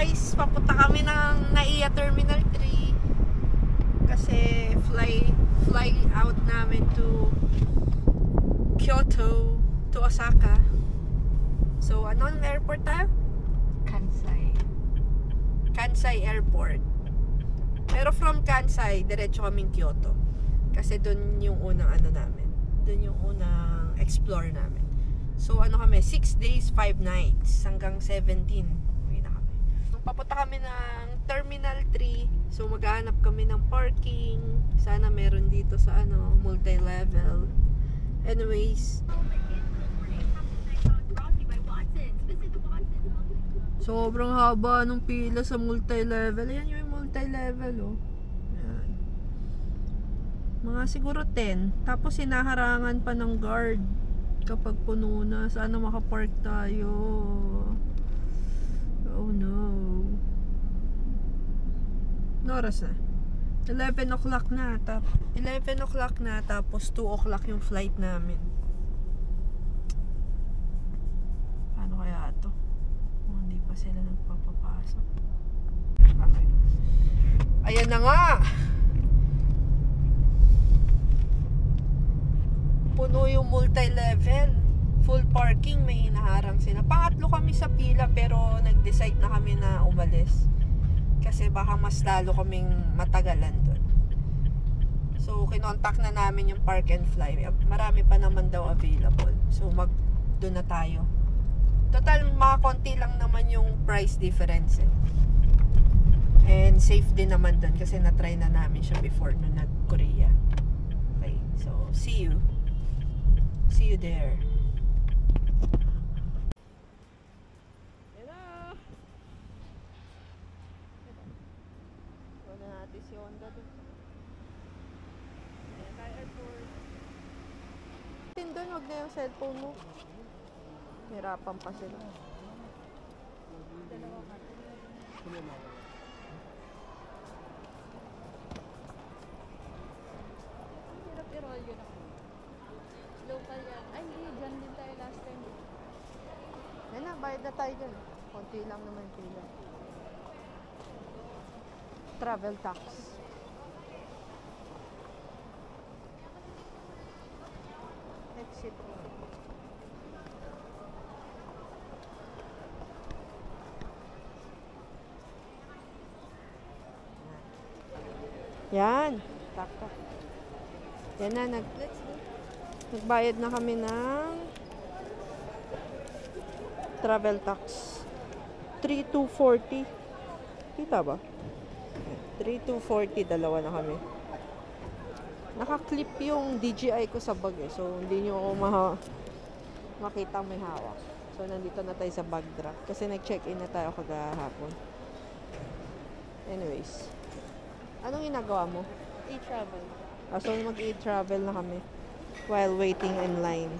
guys, papunta kami ng NAIA Terminal 3 kasi fly out namin to Kyoto to Osaka. So, anong airport tayo? Kansai Airport. Pero from Kansai, diretso kaming Kyoto. Kasi doon yung unang namin. Doon yung unang explore namin. So, kami, 6 days, 5 nights. Hanggang 17. Papunta kami ng Terminal 3. So maghahanap kami ng parking. Sana meron dito sa multi-level. Anyways, sobrang haba nung pila sa multi-level. Ayan yung multi-level, oh. Ayan. Mga siguro 10. Tapos hinaharangan pa ng guard kapag puno na. Sana makapark tayo. Oh no. No oras na? 11 o'clock na. 11 o'clock na. Tapos 2 o'clock yung flight namin. Paano kaya ito? Hindi pa sila nagpapapasok. Okay. Ayan na nga! Puno yung multi-level. Full parking, may hinaharang sila. Pangatlo kami sa pila pero nag-decide na kami na umalis. Kasi baka mas lalo kaming matagalan doon. So, kinontak na namin yung park and fly. Marami pa naman daw available. So, doon na tayo. Total, mga konti lang naman yung price difference. And safe din naman doon kasi na-try na namin siya before nung nag-Korea. Okay, so see you. See you there. Si Honda doon. Ayan tayo airport. Doon, huwag na yung cellphone mo. Hirapan pa sila. Hirap i-roll yun ako. Local yan. Ay, hindi. Dyan din tayo last time. Yan na, bayad na tayo dyan. Konti lang naman pila. Travel tax. Exit. Yan. Takto. Yan na, nagbayad na kami ng travel tax. 3,240. Kita ba? 3,240, dalawa na kami. Naka-clip yung DJI ko sa bag so hindi nyo ako makita may hawak. So nandito na tayo sa bag drop kasi nag-check-in na tayo kagahapon. Anyways, anong ginagawa mo? E-travel. So mag-e-travel na kami while waiting in line.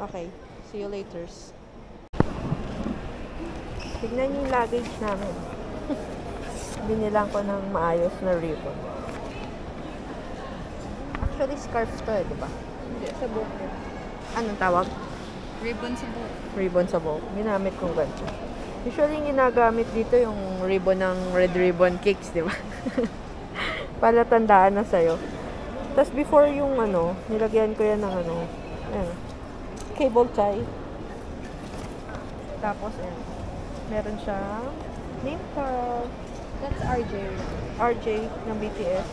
Okay, see you later. Tignan yung luggage namin. Binilang ko ng maayos na ribbon. Actually, scarf to di ba? Hindi, sa buhok. Anong tawag? Ribbon sa buhok. Ribbon sa buhok. Ginamit kong ganito. Usually, ginagamit dito yung ribbon ng Red Ribbon Cakes, di ba? Palatandaan na sa'yo. Tapos before yung nilagyan ko yan ng cable tie. Tapos, meron siyang name tag. That's RJ. RJ ng BTS.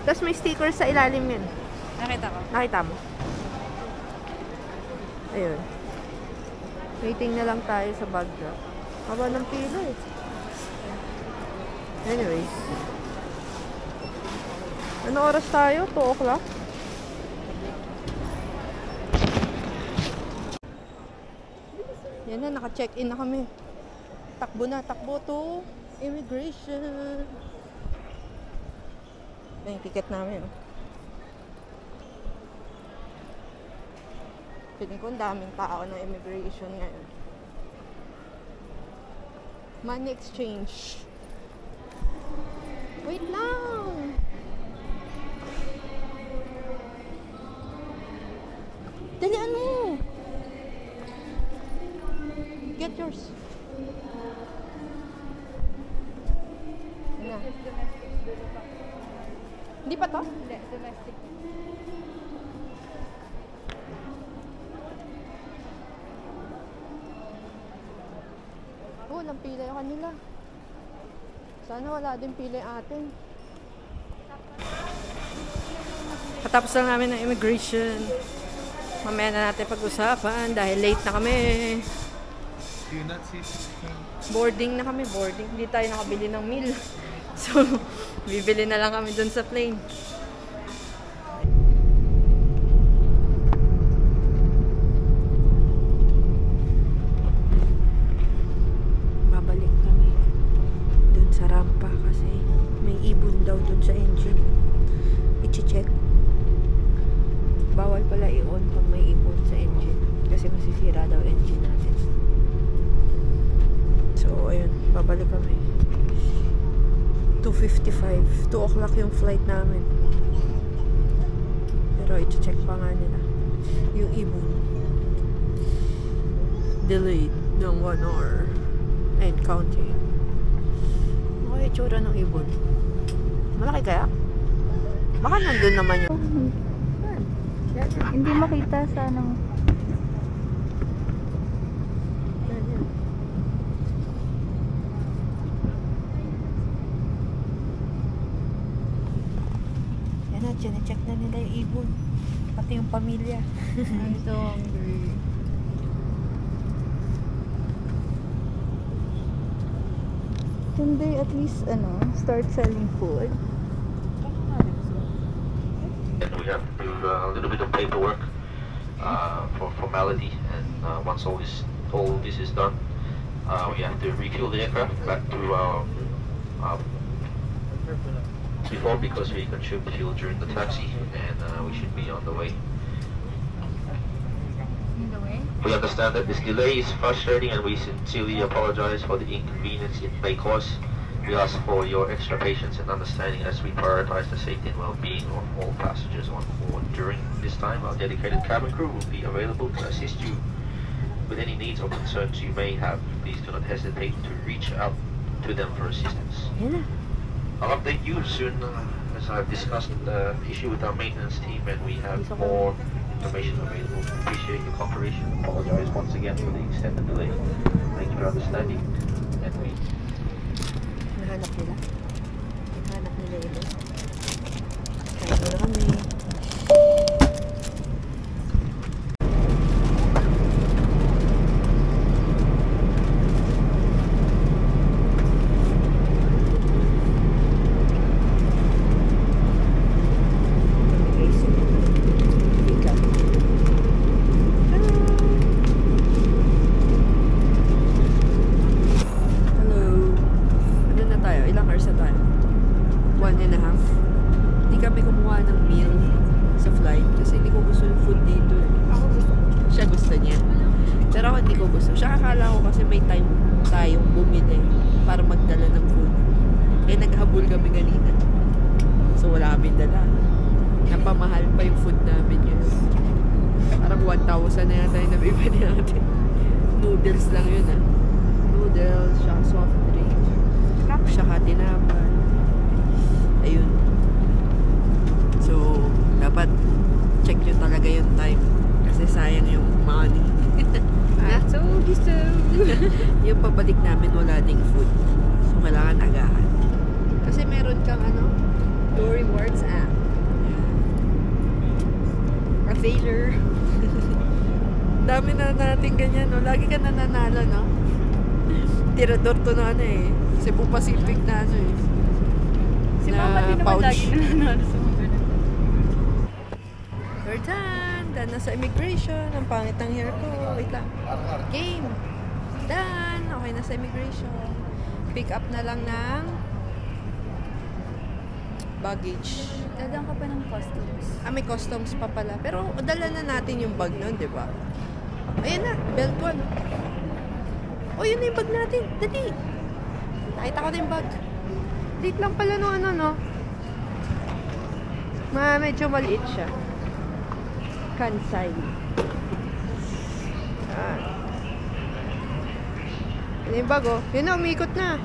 Tapos may sticker sa ilalim yun. Nakita ko. Nakita mo? Ayun. Waiting na lang tayo sa bag drop. Haba ng pila Anyways. Ano oras tayo? 2 o'clock? Yan na, naka-check-in na kami. Takbo to immigration. Yung ticket namin. Piling ko ang daming tao ng immigration ngayon. Money exchange. Wait lang! Dalian mo! Get yours. Hindi pa to? Hindi, domestic. Walang pila yung kanila. Sana wala din pila yung atin. Patapos lang namin ng immigration. Mamaya na natin pag-usapan dahil late na kami. Do you not see? Boarding na kami, boarding. Hindi tayo nakabili ng meal. So, bibili na lang kami dun sa plane. Babalik kami dun sa rampa kasi may ibon daw dun sa engine. I-check. Bawal pala i-on pag may ibon sa engine kasi masisira daw engine natin. So, ayun. Babalik kami. 2:55. 2 o'clock yung flight namin. Pero i-check pa nga nila. Yung ibon. Delayed ng 1 hour. And counting. Ano kaya itsura ng ibon? Malaki kaya? Baka nandun naman yung... Hindi makita sa anong... Yan na, check na nila yung ibon. Pati yung pamilya. I'm so hungry. Can they at least, start selling food? And we have to do a little bit of paperwork for formality, and once all this is done, we have to refuel the aircraft back to before, because we consumed fuel during the taxi, and we should be on the way. In the way? We understand that this delay is frustrating, and we sincerely apologize for the inconvenience it may cause. We ask for your extra patience and understanding as we prioritize the safety and well-being of all passengers on board. During this time, our dedicated cabin crew will be available to assist you with any needs or concerns you may have. Please do not hesitate to reach out to them for assistance. Yan na. I'll update you soon as I've discussed the issue with our maintenance team and we have more information available. Appreciate your cooperation. Apologize once again for the extended delay. Thank you for understanding. And we Nahanap nila. Nahanap nila yun. Kaya muna kami. Napamahal pa yung food namin yun. Parang 1,000 na yata yung nabibili natin. Noodles lang yun ah. Noodles, saka soft drink, saka tinapay. Ayun. So, dapat check nyo talaga yung time. Kasi sayang yung money. So, Yung pabalik namin wala ding food. So, kailangan agahan. Kasi meron kang Go Rewards app. Availor. Dami na natin ganyan, no? Lagi ka nananalo, no? Tirador to na Cebu Pacific na Si Mama din naman lagi nananalo sa mga ganun. We're done. Done na sa immigration. Ang pangit ng hair ko. Wait lang. Game. Done. Okay na sa immigration. Pick up na lang ng baggage. Dadaan ka pa ng customs. May customs pa pala. Pero dala na natin yung bag nun, di ba? Ayan na, belt 1. Oh, yun na yung bag natin. Dali. Nakita ko na yung bag. Date lang pala no no? Medyo maliit siya. Kansai. Yan. Yun yung bag, oh. Yun na, umikot na.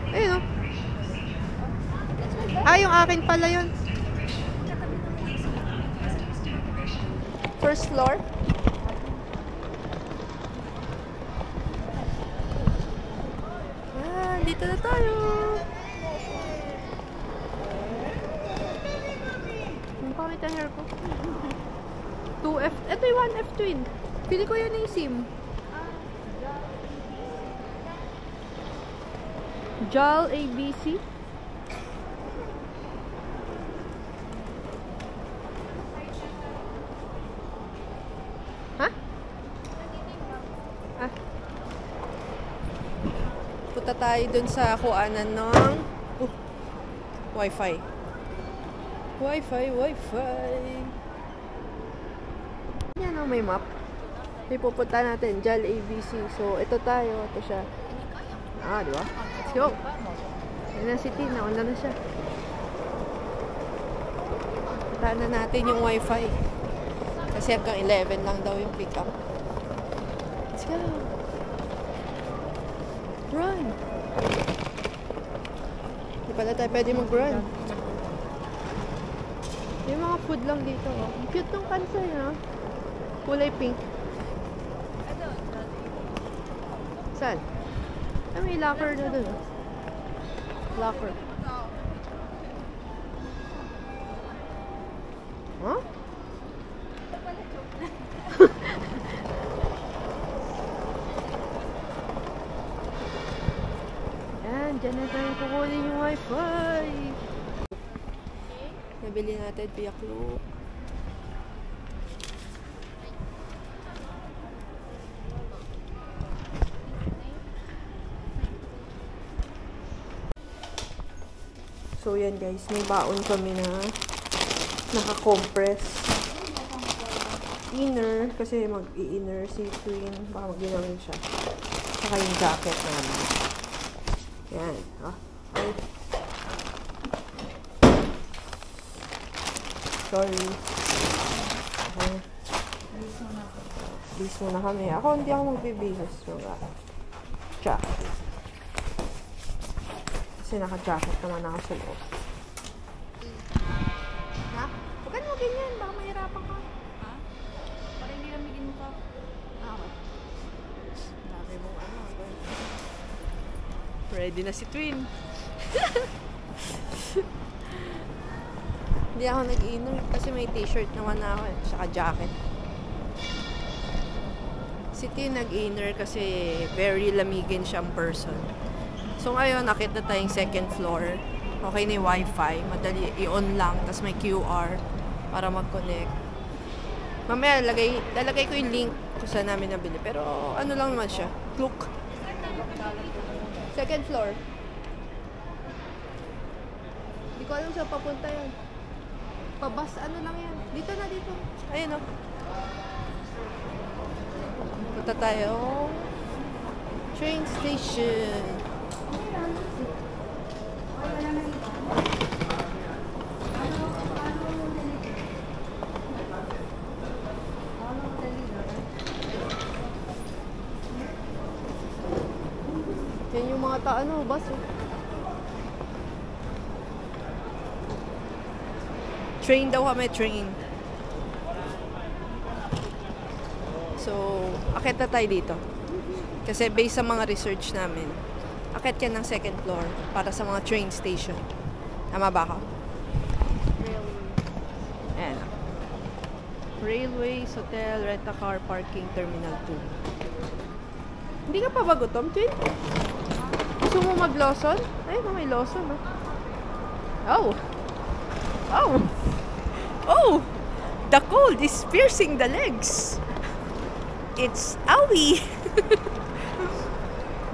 Ayun, oh. Ah, yung akin pala yun. First floor? Ah, dito na tayo. Ang pangit ang hair ko. 2F. Ito yung 1F twin. Pili ko yun yung SIM. JAL ABC. Ha? Ah. Punta tayo dun sa kuanan ng Wi-Fi. Yan o, may map. May pupunta natin, JAL ABC. So, ito tayo. Ito siya. Ah, di ba? Let's go. Yan na si Tina. Wala na siya. Puntaan na natin yung Wi-Fi. Kasi hanggang 11 lang daw yung pick up. Let's go. Run. Hindi pala tayo pwede mag-run. Yung mga food lang dito. Oh. Ang cute ng kansay, ha? Kulay pink. Saan? Ah, may locker na dun. Locker. Huh? Yan, dyan na tayo kukunin yung Wi-Fi. Nabili natin via Klook. So yan guys, may baon kami na naka-compress inner, kasi mag-i-inner si Twin, baka mag-ginawin siya. Saka yung jacket namin. Yan. Okay. Sorry. Okay. Bis muna kami. Ako, hindi ako magbibihis. Jacket. Kasi naka-jacket naman ako sa loob. Ha? Huwag ka naman ganyan. Baka mahirapan ka. Ha? Para hindi lamigin ka. Okay. Dami mong ano. Ready na si Twin. Hindi ako nag-inner kasi may t-shirt naman ako. Saka jacket. Si Twin nag-inner kasi very lamigin siyang person. So ngayon, nakita tayong second floor. Okay na yung Wi-Fi. Madali i-on lang. Tapos may QR para mag-connect. Mamaya, lalagay ko yung link kung saan namin nabili. Pero ano lang naman siya. Klook. Second floor. Hindi ko alam saan papunta yan. Pabas, ano lang yan. Dito na, dito. Ayun o. Punta tayo. Train station. Yan yung mga bus eh. Train daw kami, train. So, akit na tayo dito. Kasi based sa mga research namin, akit yan ng second floor para sa mga train station. Tama ba ako? Railway. Ayan. Railways, hotel, rent-a-car, parking, terminal 2. Hindi ka pa ba gutom, Twin? Gusto mo mag-Lawson? Ay, may Lawson, oh. Oh! Oh! Oh! The cold is piercing the legs. It's owie!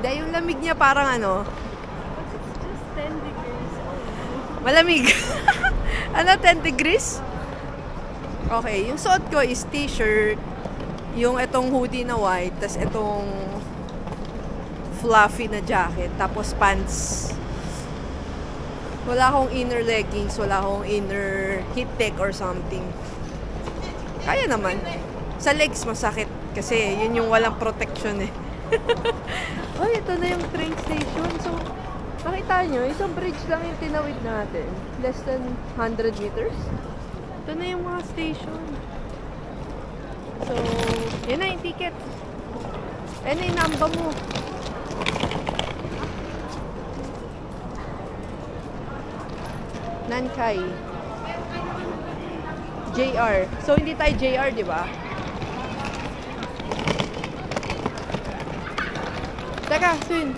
Dahil yung lamig niya parang ano? It's just 10 degrees. Malamig. Ano, 10 degrees? Okay, yung suot ko is t-shirt, yung itong hoodie na white, tas itong fluffy na jacket, tapos pants. Wala akong inner leggings, wala akong inner heat tech or something. Kaya naman. Sa legs masakit kasi yun yung walang protection eh. Oh, ito na yung train station. So, Nakita nyo, isang bridge lang yung tinawid natin. Less than 100 meters. Ito na yung mga station. So, yun na yung ticket. Ayan na yung namba mo. Nankai. JR. So, hindi tayo JR, di ba? Teka, Swin.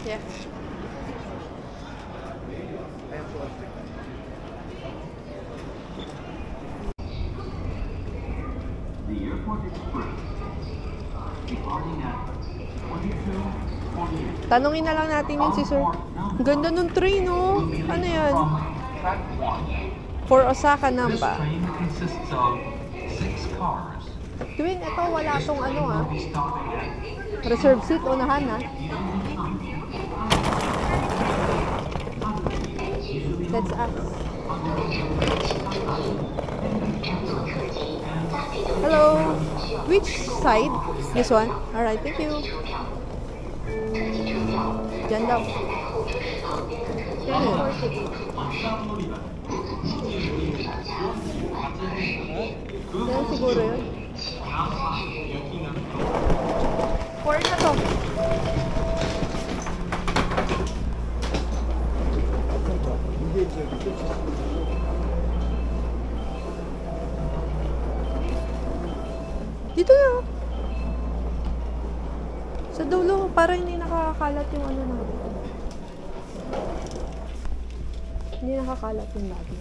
Yeah. The Airport Express departing at 22:48. Tanungin na lang natin yun si Sir. Ang ganda ng train, oh. Ano yan? Track 1. For Osaka This Namba. train consists of 6 cars. Tuwing ito, wala tong ano, ah. We'll be stopping at Reserve seat, unahan, ah. That's us. Hello. Which side? This one? Alright, thank you. Diyan daw. Yan. Yan siguro yun. 4 na to. Dito na. Sa dulo, parang hindi nakakalat yung ano natin. Hindi nakakalat yung lagi.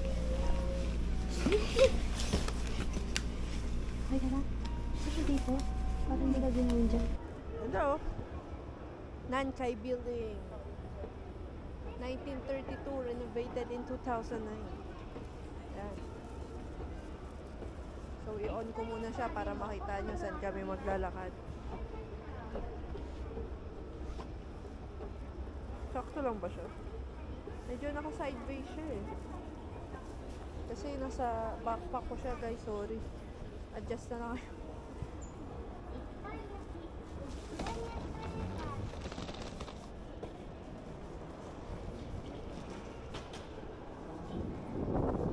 Ay, tara. Saan dito? Parang nila ginawin dyan. Ito. Nankai Building. 1932, renovated in 2009. Yan. So, i-on ko muna siya para makita nyo saan kami maglalakad. Sakto lang ba siya? Medyo naka-sideways siya eh. Kasi nasa backpack ko siya, guys. Sorry. Adjust na lang kayo.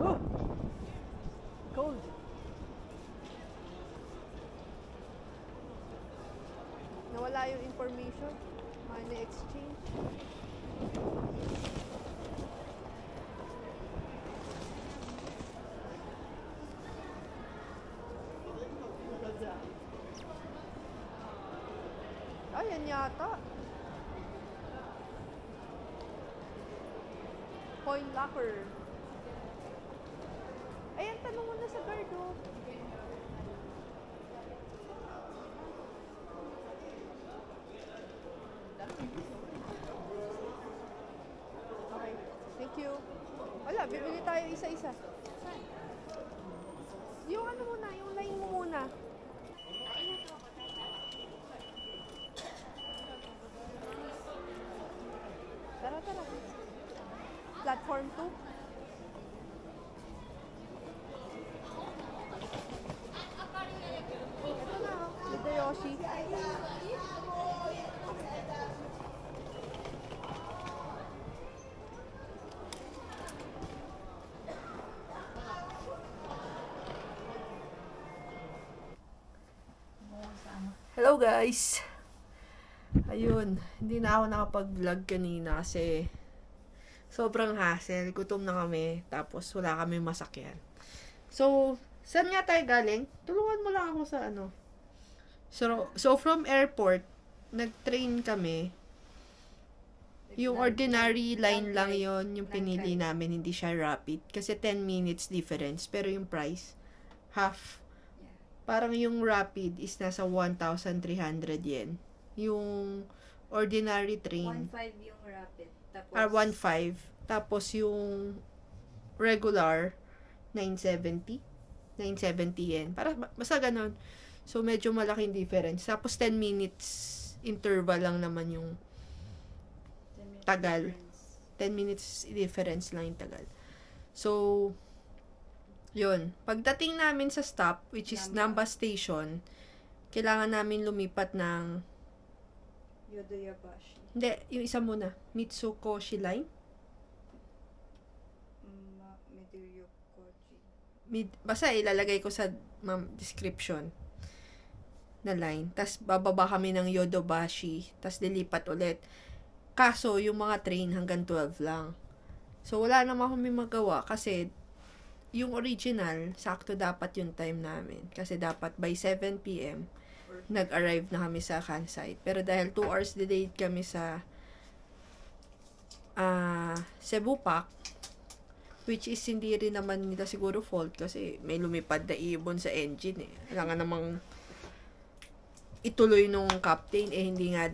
Oh! Cold. Nawala yung information. Money exchange. Ayan yata. Coin locker. Ayan, tanong mo na sa guard, oh. Okay, thank you. Wala, bibili tayo isa-isa. Yung ano muna, yung line mo muna. Tara, tara. Platform 2. Ito na, oh. With the Yoshi. Hello guys! Ayun, hindi na ako nakapag-vlog kanina kasi sobrang hassle, gutom na kami, tapos wala kami masakyan. So, saan nga tayo galing? Tulungan mo lang ako sa ano. So from airport, nag-train kami. Yung ordinary line lang yon yung pinili namin, hindi siya rapid. Kasi 10 minutes difference, pero yung price, half. Parang yung rapid is nasa 1,300 yen. Yung ordinary train. 1.5 yung rapid. Tapos, 1.5. Tapos yung regular, 970. 970 yen. Para, basta ganun. So, medyo malaking difference. Tapos, 10 minutes interval lang naman yung 10 minutes tagal. difference. 10 minutes difference lang yung tagal. So, yun. Pagdating namin sa stop, which is Namba Station, kailangan namin lumipat ng Yodoyabashi. hindi, yung isa muna. Mitsukoshi Line. Midoryokoji. Basta ilalagay ko sa description na line. Tapos bababa kami ng Yodobashi. Tapos lilipat ulit. Kaso, yung mga train hanggang 12 lang. So, wala naman kami magawa kasi yung original, sakto dapat yung time namin. Kasi dapat by 7 p.m., nag-arrive na kami sa Kansai. Pero dahil 2 hours delayed kami sa Cebu Park, which is hindi rin naman nila siguro fault kasi may lumipad na ibon sa engine eh. Kailangan namang ituloy nung captain hindi nga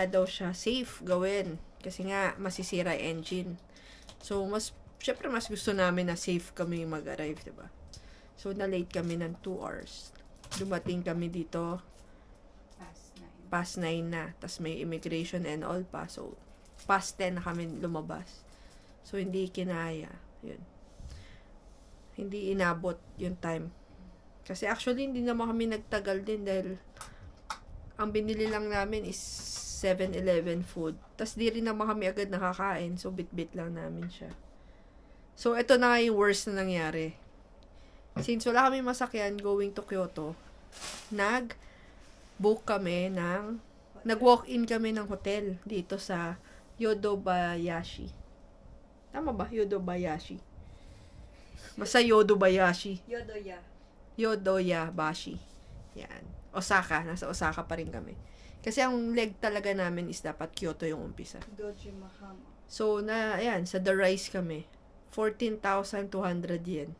daw siya safe gawin kasi nga masisira engine. So syempre mas gusto namin na safe kami mag-arrive, diba? So na-late kami ng 2 hours. Dumating kami dito past 9 na. Tas may immigration and all pa. So past 10 na kami lumabas. So hindi kinaya. Yun. Hindi inabot yung time. Kasi actually, hindi naman kami nagtagal din dahil ang binili lang namin is 7-Eleven food. Tas di rin naman kami agad nakakain. So, bit-bit lang namin siya. So, ito na nga yung worst na nangyari. Since wala kami masakyan going to Kyoto, nag-book kami nag-walk-in kami ng hotel dito sa Yodobayashi. Tama ba? Yodobayashi. Basta Yodobayashi. Yodoyabashi. Yan. Osaka. Nasa Osaka pa rin kami. Kasi ang leg talaga namin is dapat Kyoto yung umpisa. Dojimahama. So, ayan, sa The Rise kami. 14,200 yen.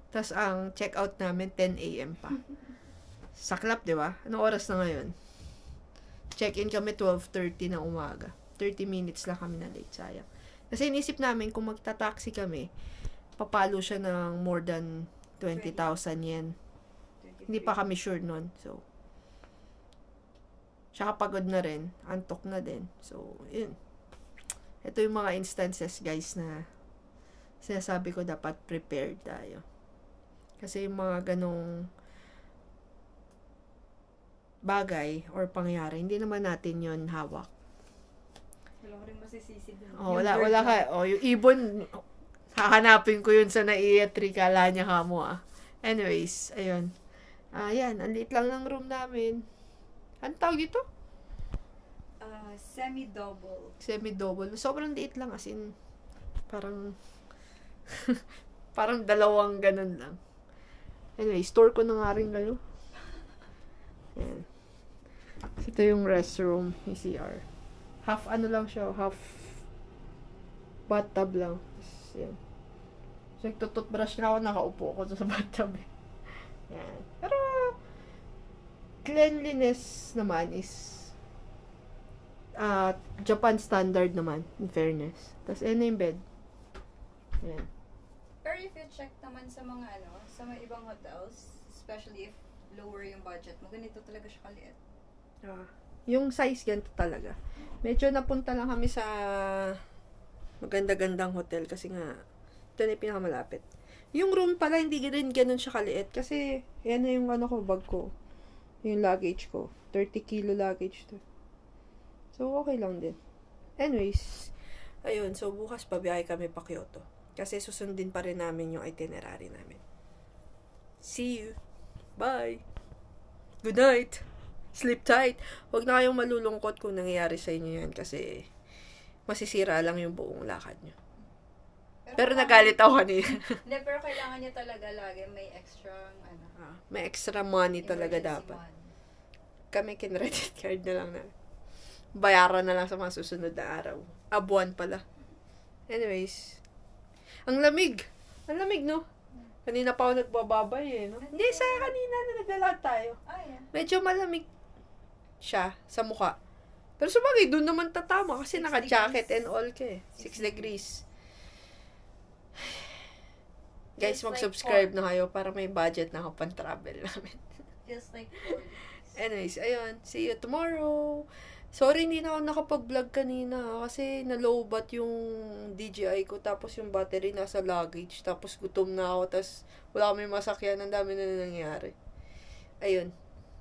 Tapos, ang check-out namin, 10 a.m. pa. Saklap, di ba? Anong oras na ngayon? Check-in kami 12:30 ng umaga. 30 minutes lang kami na late. Sayang. Kasi inisip namin, kung magta-taxi kami, papalo siya ng more than 20,000 yen. Hindi pa kami sure nun. So, siya pagod na rin. Antok na din. So, yun. Ito yung mga instances, guys, na sinasabi ko dapat prepared tayo. Kasi yung mga ganong bagay or pangyari, hindi naman natin yun hawak. Wala ko rin masisisi dun. Oh, wala ka. Oh, yung ibon, hahanapin ko yun sa naiatri. Kala niya ka mo, Anyways, ayun. Ayan, ang liit lang ng room namin. Ano tawag dito? Semi-double. Semi-double. Sobrang liit lang, as in, parang, parang dalawang ganun lang. Anyway, store ko na nga rin kayo. Ayan. Ito yung restroom, yung CR. Half ano lang siya, half bathtub lang. Ayan. So, nagtututbrush na ako, nakaupo ako sa bathtub. Yan. Pero, cleanliness naman is Japan standard naman, in fairness. Tapos, na yung bed. Yan. Pero if you check naman sa mga sa mga ibang hotels, especially if lower yung budget mo, ganito talaga siya kaliit. Yung size ganito talaga. Medyo napunta lang kami sa maganda-gandang hotel kasi nga, ito na yung pinakamalapit. Yung room pala, hindi rin ganun siya kaliit. Kasi, yan na yung bag ko. Yung luggage ko. 30 kilo luggage to. So, okay lang din. Anyways, ayun. So, bukas pabiyahe kami pa Kyoto. Kasi susundin pa rin namin yung itinerary namin. See you. Bye. Good night. Sleep tight. Huwag na kayong malulungkot kung nangyayari sa inyo yan kasi masisira lang yung buong lakad nyo. Pero nagalit ako kanina. Hindi, pero kailangan nyo talaga lagi may extra, may extra money talaga emergency dapat. money. Kami kin-credit card na lang na. Bayaran na lang sa mga susunod na araw. Buwan pala. Anyways. Ang lamig. Ang lamig, no? Kanina pa ako nagbababay, no? Hindi, sa kanina na naglalakad tayo. Yeah. Medyo malamig siya sa mukha. Pero sabagay, doon naman tatama kasi 6 naka-jacket degrees. and all ka eh. 6 degrees. Guys, It's like mag-subscribe na kayo para may budget na ako pang-travel namin. Feels like 4 days. Anyways, ayun. See you tomorrow. Sorry, hindi na ako nakapag-vlog kanina kasi na-lowbat yung DJI ko tapos yung battery nasa luggage tapos gutom na ako tapos wala kami masakyan. Ang dami na nangyari. Ayun.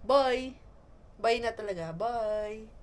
Bye! Bye na talaga. Bye!